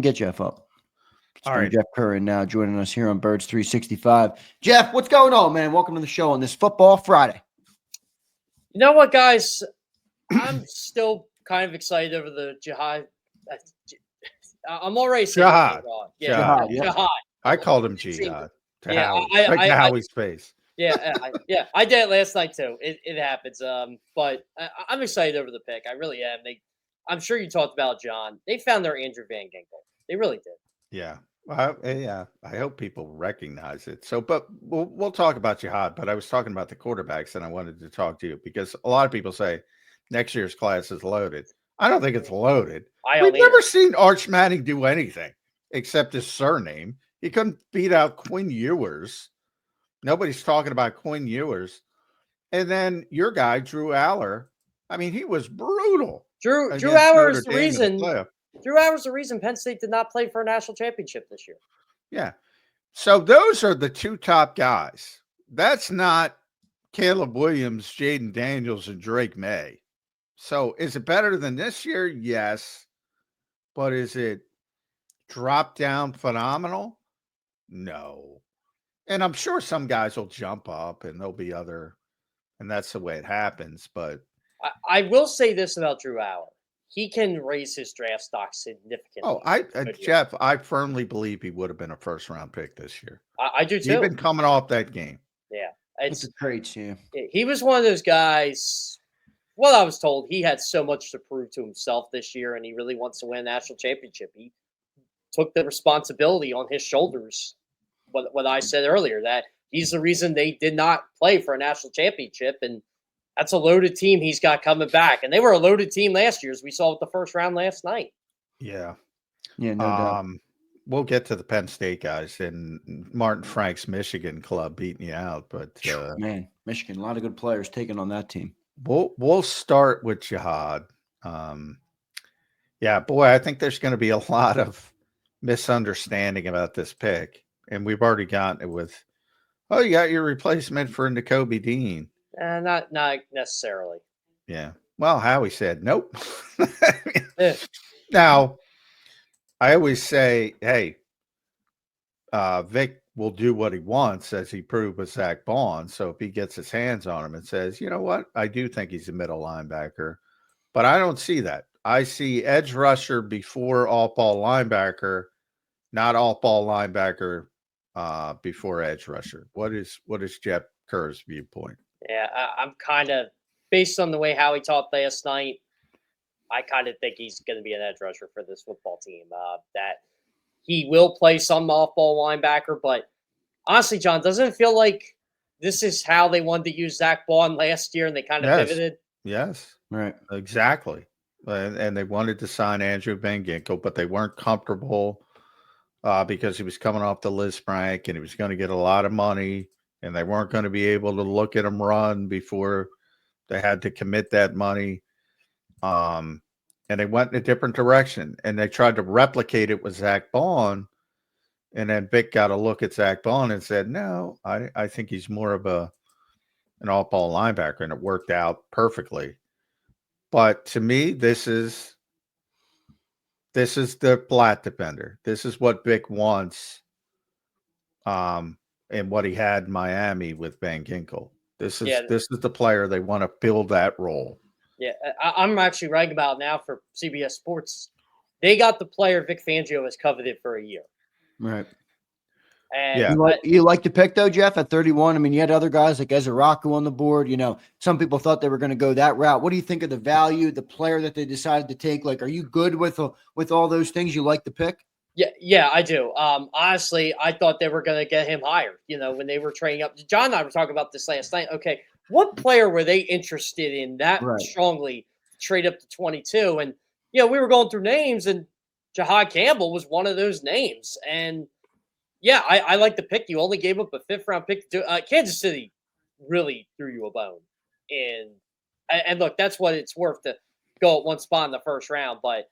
Get Jeff up. All right. Jeff Kerr now joining us here on Birds 365. Jeff, what's going on, man? Welcome to the show on this Football Friday. You know what, guys? I'm still kind of excited over the Jihad. I'm already saying Jihad. Jihad. I called him Jihad. To Yeah, Howie. To Howie's face. Yeah, I did it last night too. It happens. But I'm excited over the pick. I really am. I'm sure you talked about John. They found their Andrew Van Ginkel. They really did. Yeah. Yeah. I hope people recognize it. So, but we'll talk about Jihad. But I was talking about the quarterbacks, and I wanted to talk to you because a lot of people say next year's class is loaded. I don't think it's loaded. We've never seen Arch Manning do anything except his surname. He couldn't beat out Quinn Ewers. Nobody's talking about Quinn Ewers. And then your guy, Drew Aller. I mean, he was brutal. Drew Aller is the reason. Drew Aller's the reason Penn State did not play for a national championship this year. Yeah. So those are the two top guys. That's not Caleb Williams, Jaden Daniels, and Drake May. So is it better than this year? Yes. But is it drop down phenomenal? No. And I'm sure some guys will jump up and there'll be other, and that's the way it happens. But I will say this about Drew Aller. He can raise his draft stock significantly. Oh, Jeff, I firmly believe he would have been a first-round pick this year. I do too. Even coming off that game. Yeah. It's a trade, yeah. He was one of those guys. Well, I was told he had so much to prove to himself this year, and he really wants to win a national championship. He took the responsibility on his shoulders. What I said earlier, that he's the reason they did not play for a national championship, and that's a loaded team he's got coming back. And they were a loaded team last year, as we saw with the first round last night. Yeah. Yeah, no doubt. We'll get to the Penn State guys and Martin Frank's Michigan club beating you out. But man, Michigan, a lot of good players taken on that team. We'll start with Jihad. Yeah, boy, I think there's going to be a lot of misunderstanding about this pick. And we've already gotten it with, oh, you got your replacement for N'Kobe Dean. Not necessarily. Yeah. Well, Howie said, nope. Now, I always say, hey, Vic will do what he wants, as he proved with Zach Bond. So if he gets his hands on him and says, you know what, I do think he's a middle linebacker, but I don't see that. I see edge rusher before off-ball linebacker, not off-ball linebacker before edge rusher. What is Jeff Kerr's viewpoint? Yeah, I'm kind of, based on the way Howie talked last night, I kind of think he's going to be an edge rusher for this football team. That he will play some off-ball linebacker, but honestly, John, doesn't it feel like this is how they wanted to use Zach Bond last year, and they kind of pivoted? Yes, right, exactly. And they wanted to sign Andrew Van Ginkel, but they weren't comfortable because he was coming off the list rank, and he was going to get a lot of money, and they weren't going to be able to look at him run before they had to commit that money. And they went in a different direction, and they tried to replicate it with Zach Bond. And then Vic got a look at Zach Bond and said, no, I think he's more of an off-ball linebacker, and it worked out perfectly. But to me, this is the flat defender. This is what Vic wants, and what he had in Miami with Van Ginkel. This is the player they want to fill that role. Yeah, I'm actually writing about now for CBS Sports. They got the player Vic Fangio has coveted for a year. Right. And yeah. You like the pick, though, Jeff, at 31? I mean, you had other guys like Ezra Rocco on the board. You know, some people thought they were going to go that route. What do you think of the value, the player that they decided to take? Like, are you good with all those things? You like the pick? Yeah, I do. Honestly, I thought they were going to get him higher, you know, when they were trading up. John and I were talking about this last night. Okay, what player were they interested in that strongly to trade up to 22? And, you know, we were going through names, and Jihad Campbell was one of those names. And, yeah, I like the pick. You only gave up a fifth-round pick. Kansas City really threw you a bone. And look, that's what it's worth to go at one spot in the first round. But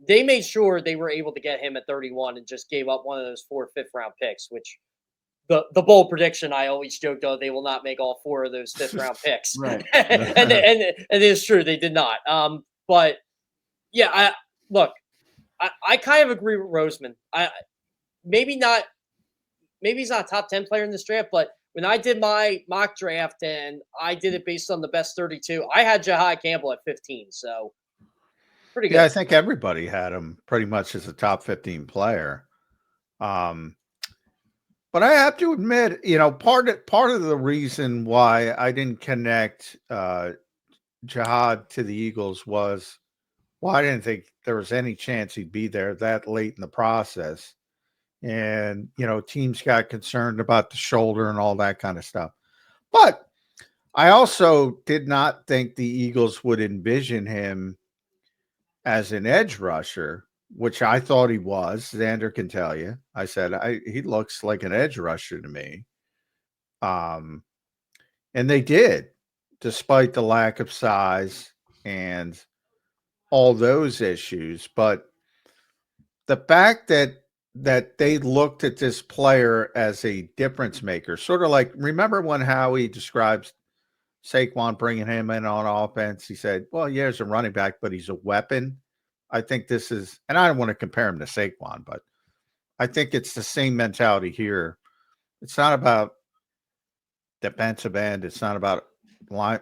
they made sure they were able to get him at 31 and just gave up one of those 4 fifth-round picks, which the bold prediction I always joked, oh, they will not make all 4 of those fifth-round picks. Right. and it is true. They did not. But, yeah, look, I kind of agree with Roseman. Maybe he's not a top 10 player in this draft, but when I did my mock draft and I did it based on the best 32, I had Jihad Campbell at 15. So pretty good. Yeah, I think everybody had him pretty much as a top 15 player. But I have to admit, part of the reason why I didn't connect Jihad to the Eagles was, I didn't think there was any chance he'd be there that late in the process. And, teams got concerned about the shoulder and all that kind of stuff. But I also did not think the Eagles would envision him as an edge rusher, which I thought he was. Zander can tell you. I said, he looks like an edge rusher to me. And they did, despite the lack of size and all those issues. But the fact that they looked at this player as a difference maker, sort of like, remember when Howie describes Saquon bringing him in on offense? He said, well, yeah, he's a running back, but he's a weapon. I think this is, and I don't want to compare him to Saquon, but I think it's the same mentality here. It's not about defensive end. It's not about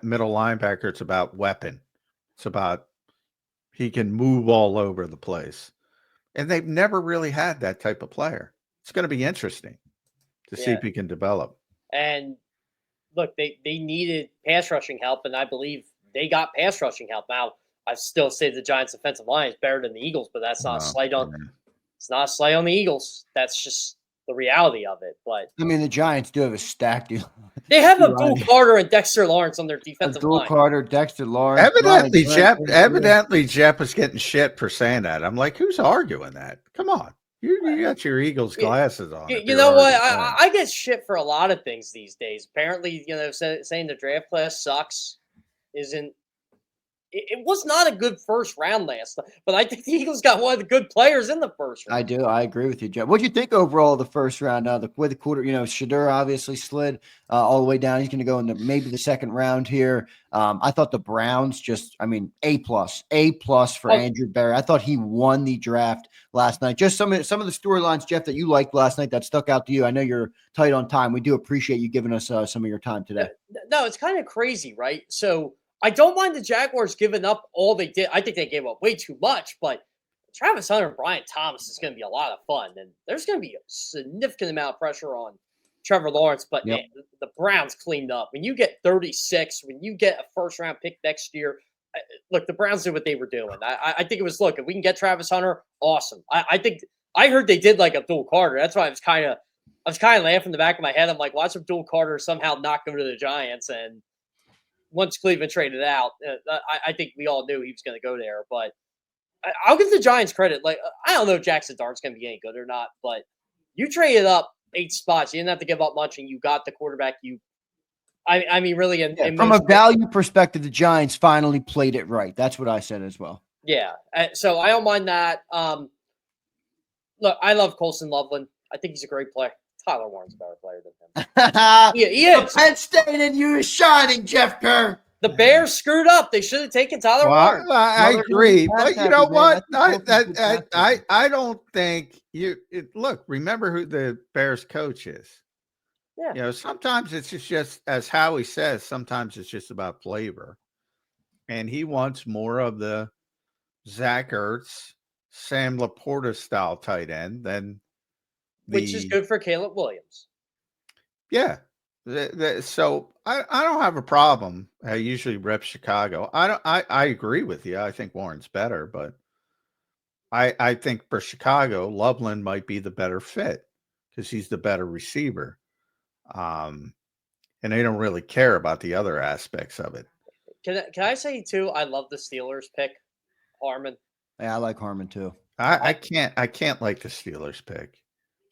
middle linebacker. It's about weapon. It's about he can move all over the place. And they've never really had that type of player. It's going to be interesting to see if he can develop. And look, they needed pass rushing help, and I believe they got pass rushing help. Now, I still say the Giants' offensive line is better than the Eagles, but that's not a slight on. It's not a slight on the Eagles. That's just the reality of it. But I mean, the Giants do have a stacked deal. They have Abdul Carter and Dexter Lawrence on their defensive line. Abdul Carter, Dexter Lawrence. Evidently, Jeff was getting shit for saying that. I'm like, who's arguing that? Come on. You got your Eagles glasses on. You know what? I get shit for a lot of things these days. Apparently, saying the draft class sucks isn't. It was not a good first round last time, but I think the Eagles got one of the good players in the first round. I do. I agree with you, Jeff. What do you think overall of the first round? With the quarter, Shadur obviously slid all the way down. He's going to go into maybe the second round here. I thought the Browns A+ for Andrew Berry. I thought he won the draft last night. Just some of the storylines, Jeff, that you liked last night that stuck out to you. I know you're tight on time. We do appreciate you giving us some of your time today. No, it's kind of crazy, right? So I don't mind the Jaguars giving up all they did. I think they gave up way too much, but Travis Hunter and Brian Thomas is going to be a lot of fun. And there's going to be a significant amount of pressure on Trevor Lawrence. But man, the Browns cleaned up. When you get 36, when you get a first-round pick next year, look, the Browns did what they were doing. I think it was, look, if we can get Travis Hunter, awesome. I heard they did like Abdul Carter. That's why I was kind of laughing in the back of my head. I'm like, watch Abdul Carter somehow not go to the Giants. And once Cleveland traded out, I think we all knew he was going to go there. But I'll give the Giants credit. Like, I don't know if Jackson Dart's going to be any good or not, but you traded up 8 spots. You didn't have to give up much, and you got the quarterback really. From a value perspective, the Giants finally played it right. That's what I said as well. Yeah. So I don't mind that. Look, I love Colson Loveland. I think he's a great player. Tyler Warren's a better player than him. Yeah, he is. Penn State and you is shining, Jeff Kerr. The Bears screwed up. They should have taken Tyler Warren. I agree, but you know what? I don't think look. Remember who the Bears coach is. Yeah. Sometimes it's just as Howie says. Sometimes it's just about flavor, and he wants more of the Zach Ertz, Sam Laporta style tight end than. Which is good for Caleb Williams. Yeah. So I don't have a problem. I usually rep Chicago. I agree with you. I think Warren's better, but I think for Chicago, Loveland might be the better fit because he's the better receiver. And they don't really care about the other aspects of it. Can I say too? I love the Steelers pick, Harmon. Yeah, I like Harmon too. I can't like the Steelers pick.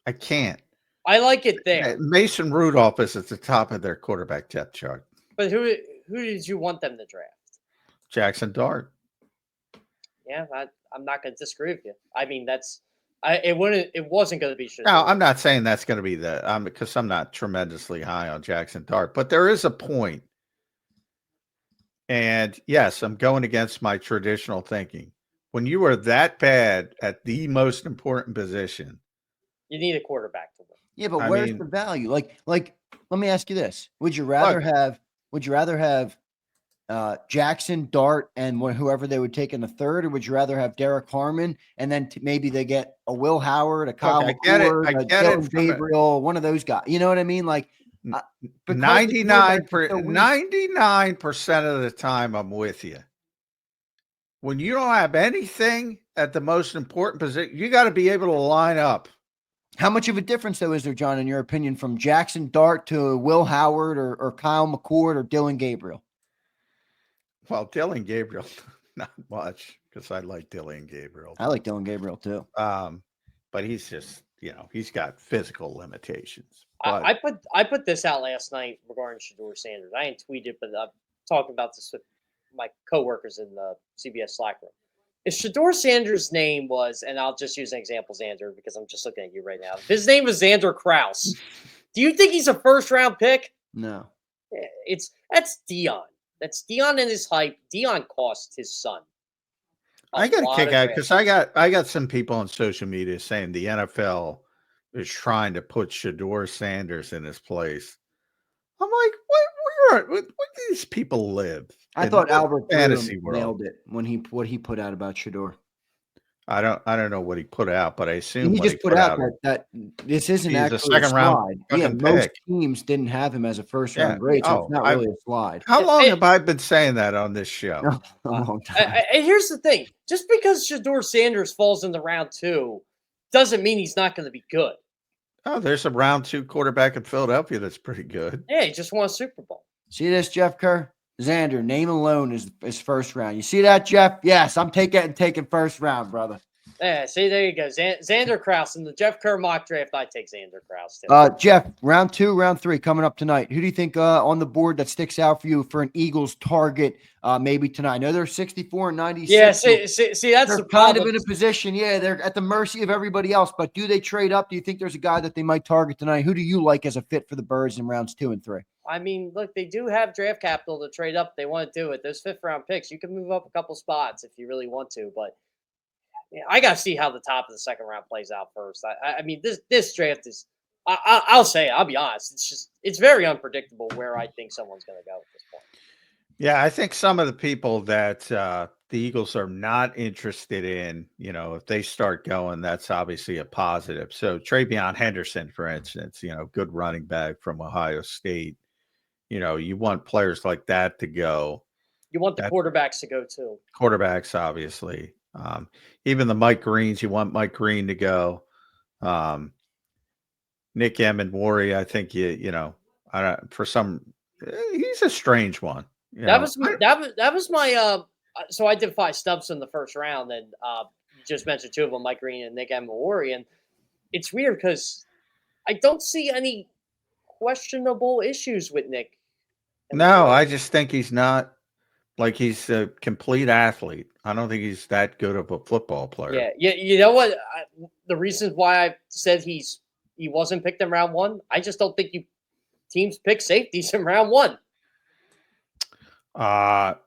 I can't. I like it there. Mason Rudolph is at the top of their quarterback depth chart. But who did you want them to draft? Jackson Dart. Yeah, I'm not going to disagree with you. I mean, it wasn't going to be. No, I'm not saying that's going to be because I'm not tremendously high on Jackson Dart, but there is a point. And yes, I'm going against my traditional thinking. when you are that bad at the most important position, you need a quarterback to win. Yeah, but where's the value? Like, let me ask you this: Would you rather have Jackson, Dart, and whoever they would take in the third, or would you rather have Derek Harmon and then maybe they get a Will Howard, a Kyle McCord, a Dylan Gabriel, one of those guys? You know what I mean? Like 99% of the time, I'm with you. When you don't have anything at the most important position, you got to be able to line up. How much of a difference, though, is there, John, in your opinion, from Jackson Dart to Will Howard or Kyle McCord or Dylan Gabriel? Well, Dylan Gabriel, not much, because I like Dylan Gabriel. I like Dylan Gabriel, too. But he's just, he's got physical limitations. But I put this out last night regarding Shadur Sanders. I didn't tweet it, but I'm talking about this with my coworkers in the CBS Slack room. If Shadur Sanders' name was, and I'll just use an example, Zander, because I'm just looking at you right now. If his name was Zander Krause, do you think he's a first-round pick? No. That's Dion. That's Dion and his hype. Dion cost his son. I got a kick out because I got some people on social media saying the NFL is trying to put Shadur Sanders in his place. I'm like, where do these people live? I thought Albert fantasy nailed it when what he put out about Shadur. I don't know what he put out, but I assume he just put out that this isn't actually a second round. Yeah, most teams didn't have him as a first round grade, so it's not really a slide. How long have I been saying that on this show? A long time. And here's the thing: just because Shadur Sanders falls in the round 2, doesn't mean he's not going to be good. Oh, there's a round 2 quarterback in Philadelphia that's pretty good. Yeah, he just won a Super Bowl. See this, Jeff Kerr? Zander, name alone is first round. You see that, Jeff? Yes, I'm taking first round, brother. Yeah, see, there you go. Zander Krause in the Jeff Kerr mock draft. I take Zander Krause too. Jeff, round 2, round 3 coming up tonight. Who do you think on the board that sticks out for you for an Eagles target maybe tonight? I know they're 64 and 96. Yeah, see that's they're the kind problem. of in a position. Yeah, they're at the mercy of everybody else. But do they trade up? Do you think there's a guy that they might target tonight? Who do you like as a fit for the Birds in rounds 2 and 3? I mean, look, they do have draft capital to trade up if they want to do it. Those 5th-round picks, you can move up a couple spots if you really want to. But I got to see how the top of the second round plays out first. I mean, this draft is I'll say, I'll be honest, it's very unpredictable where I think someone's going to go at this point. Yeah, I think some of the people that the Eagles are not interested in, if they start going, that's obviously a positive. So Travion Henderson, for instance, good running back from Ohio State. You want players like that to go. You want the quarterbacks to go too. Quarterbacks, obviously. Even the Mike Greens, you want Mike Green to go. Nick Amenwari, I think he's a strange one. That was my so I did 5 stubs in the first round, and you just mentioned 2 of them, Mike Green and Nick Amenwari, and it's weird because I don't see any questionable issues with Nick. No, I just think he's not like he's a complete athlete. I don't think he's that good of a football player. Yeah. You know what? The reasons why I said he wasn't picked in round 1, I just don't think teams pick safeties in round 1.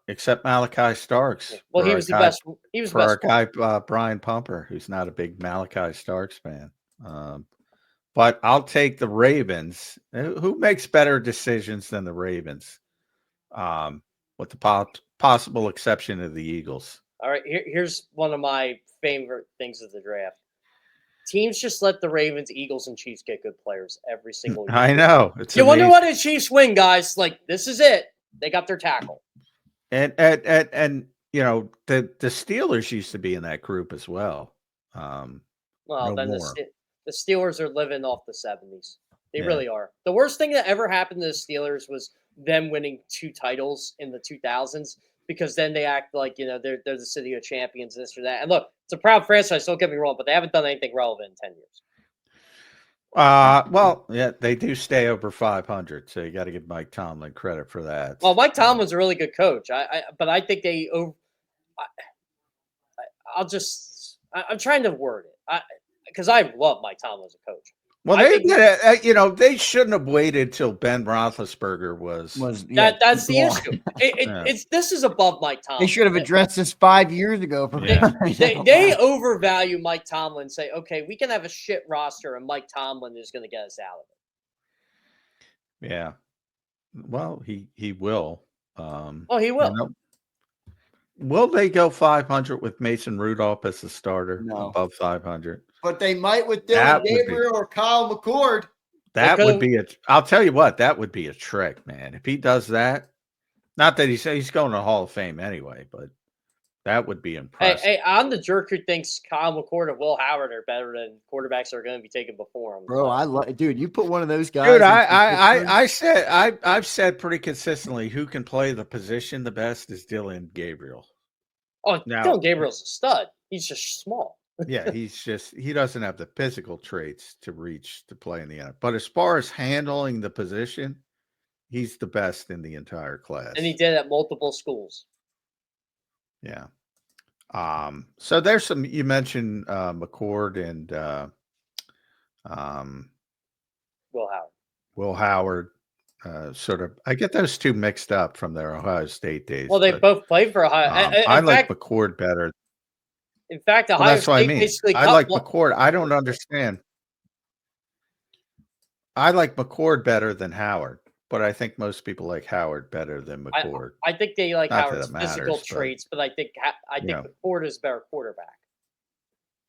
Except Malachi Starks. Well, he was the best. He was for best our guy Brian Pumper, who's not a big Malachi Starks fan. But I'll take the Ravens. Who makes better decisions than the Ravens? With the possible exception of the Eagles. All right, here's one of my favorite things of the draft. Teams just let the Ravens, Eagles, and Chiefs get good players every single year. I know. You wonder what the Chiefs win, guys. Like, this is it. They got their tackle. And the Steelers used to be in that group as well. Then the Steelers are living off the 70s. They really are. The worst thing that ever happened to the Steelers was them winning 2 titles in the 2000s, because then they act like, they're the city of champions, this or that. And look, it's a proud franchise, don't get me wrong, but they haven't done anything relevant in 10 years. Well, yeah, they do stay over 500, so you got to give Mike Tomlin credit for that. Well, Mike Tomlin's a really good coach. But I think I'm trying to word it because I love Mike Tomlin as a coach. Well, they did. They shouldn't have waited till Ben Roethlisberger was that's the gone. issue. It's this is above Mike Tomlin. They should have addressed this 5 years ago. They overvalue Mike Tomlin and say, okay, we can have a shit roster, and Mike Tomlin is going to get us out of it. Yeah. Well, he will. He will. Will they go 500 with Mason Rudolph as the starter? No. Above 500. But they might with Dylan Gabriel or Kyle McCord. That would be I'll tell you what, that would be a trick, man. If he does that, not that he's going to the Hall of Fame anyway, but that would be impressive. Hey, I'm the jerk who thinks Kyle McCord and Will Howard are better than quarterbacks that are going to be taken before him. Bro, dude, you put one of those guys. Dude, I've said pretty consistently who can play the position the best is Dylan Gabriel. Oh, Dylan Gabriel's a stud. He's just small. Yeah, he doesn't have the physical traits to play in the NFL. But as far as handling the position, he's the best in the entire class. And he did at multiple schools. Yeah. So there's some, you mentioned McCord and Will Howard. Sort of, I get those two mixed up from their Ohio State days. Well, they both played for Ohio. I like McCord better. In fact, Ohio State basically I like McCord. I don't understand. I like McCord better than Howard, but I think most people like Howard better than McCord. I think they like Howard's physical traits, but I think McCord is a better quarterback.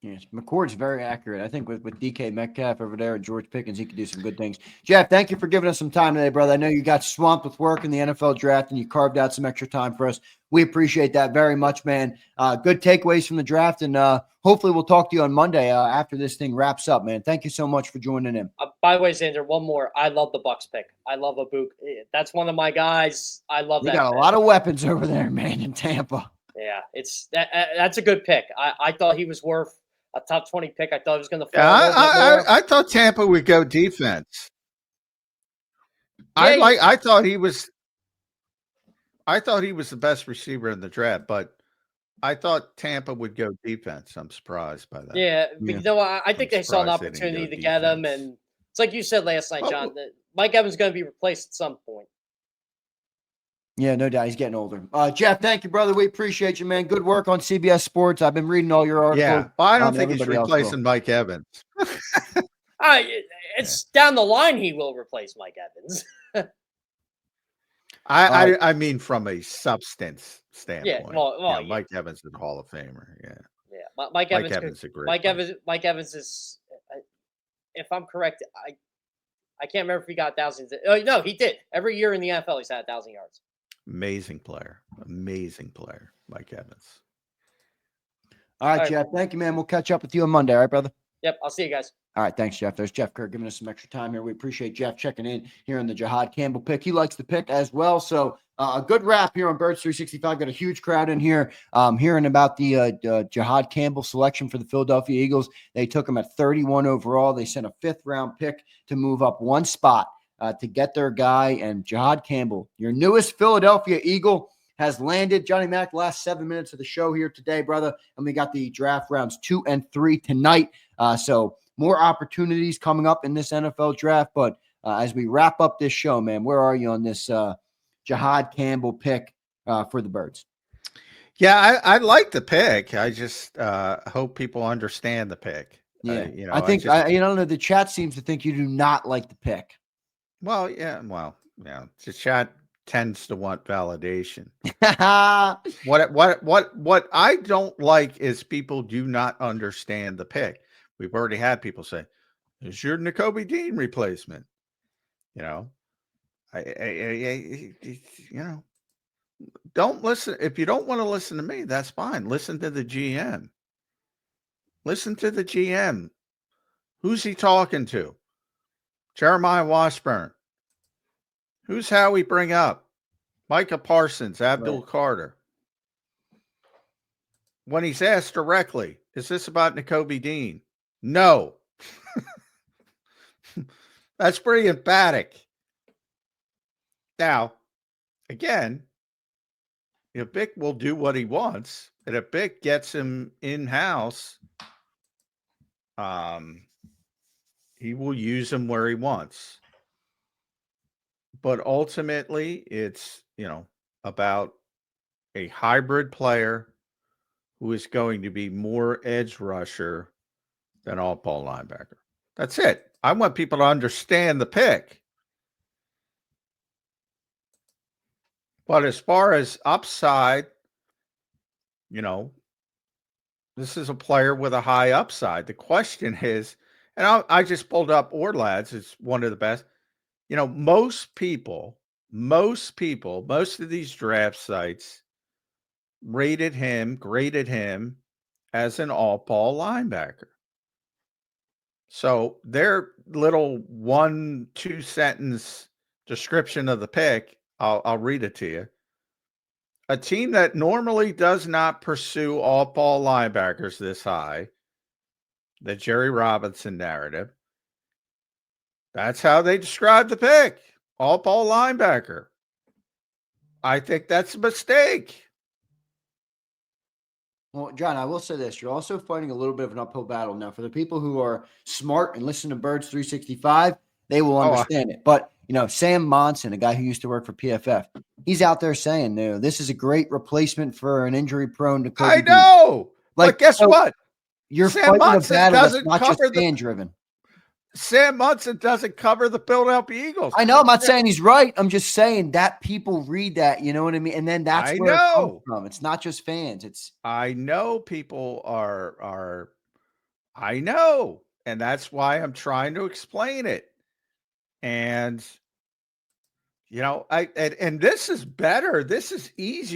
Yes, McCord's very accurate. I think with DK Metcalf over there and George Pickens, he could do some good things. Jeff, thank you for giving us some time today, brother. I know you got swamped with work in the NFL draft and you carved out some extra time for us. We appreciate that very much, man. Good takeaways from the draft, and hopefully we'll talk to you on Monday after this thing wraps up, man. Thank you so much for joining in. By the way, Zander, one more. I love the Bucs pick. I love Abuk. That's one of my guys. I love that. You got a lot of weapons over there, man, in Tampa. Yeah, that's a good pick. I thought he was worth a top 20 pick. I thought he was going to fall. I thought Tampa would go defense. Yeah, I thought he was the best receiver in the draft, but I thought Tampa would go defense. I'm surprised by that. Yeah, I think they saw an opportunity to get him, and it's like you said last night, John. That Mike Evans is going to be replaced at some point. Yeah, no doubt. He's getting older. Jeff, thank you, brother. We appreciate you, man. Good work on CBS Sports. I've been reading all your articles. Yeah, well, I don't think he's replacing Mike Evans. It's down the line he will replace Mike Evans. I mean from a substance standpoint. Yeah, Mike Evans is a Hall of Famer. Yeah, Mike Evans is a great Mike Evans is, if I'm correct, I can't remember if he got 1,000. Oh no, he did. Every year in the NFL, he's had 1,000 yards. Amazing player, Mike Evans. All right, Jeff. Thank you, man. We'll catch up with you on Monday. All right, brother. Yep, I'll see you guys. All right, thanks, Jeff. There's Jeff Kerr giving us some extra time here. We appreciate Jeff checking in here on the Jihad Campbell pick. He likes the pick as well. So a good wrap here on Birds 365. Got a huge crowd in here hearing about the Jihad Campbell selection for the Philadelphia Eagles. They took him at 31 overall. They sent a 5th-round pick to move up one spot to get their guy. And Jihad Campbell, your newest Philadelphia Eagle, has landed. Johnny Mac, last 7 minutes of the show here today, brother. And we got the draft rounds 2 and 3 tonight. So more opportunities coming up in this NFL draft. But as we wrap up this show, man, where are you on this Jihad Campbell pick for the Birds? Yeah, I like the pick. I just hope people understand the pick. Yeah, I think the chat seems to think you do not like the pick. Well, yeah. The chat tends to want validation. What I don't like is people do not understand the pick. We've already had people say, "Is your Nakobe Dean replacement?" Don't listen. If you don't want to listen to me, that's fine. Listen to the GM. Listen to the GM. Who's he talking to? Jeremiah Washburn. Who's Howie bring up? Micah Parsons, Abdul Carter. When he's asked directly, is this about Nakobe Dean? No. That's pretty emphatic. Now, again, if Vic will do what he wants, and if Vic gets him in-house, He will use him where he wants. But ultimately, it's, about a hybrid player who is going to be more edge rusher than all-ball linebacker. That's it. I want people to understand the pick. But as far as upside, this is a player with a high upside. The question is, and I just pulled up Orlad's, it's one of the best. Most of these draft sites graded him as an all-ball linebacker. So their little 1-2 sentence description of the pick, I'll read it to you. A team that normally does not pursue all-ball linebackers this high, the Jerry Robinson narrative, that's how they describe the pick. All-ball linebacker. I think that's a mistake. Well, John, I will say this. You're also fighting a little bit of an uphill battle now. For the people who are smart and listen to Birds 365, they will understand it. But, Sam Monson, a guy who used to work for PFF, he's out there saying, no, this is a great replacement for an injury-prone to Kobe. I know. But guess what? You're Sam fighting Monson a battle that's doesn't not just cover fan-driven. Sam Monson doesn't cover the Philadelphia Eagles. I know. I'm not saying he's right. I'm just saying that people read that. You know what I mean? And then that's where it comes from. It's not just fans. I know people are. I know, and that's why I'm trying to explain it. And and this is better. This is easier.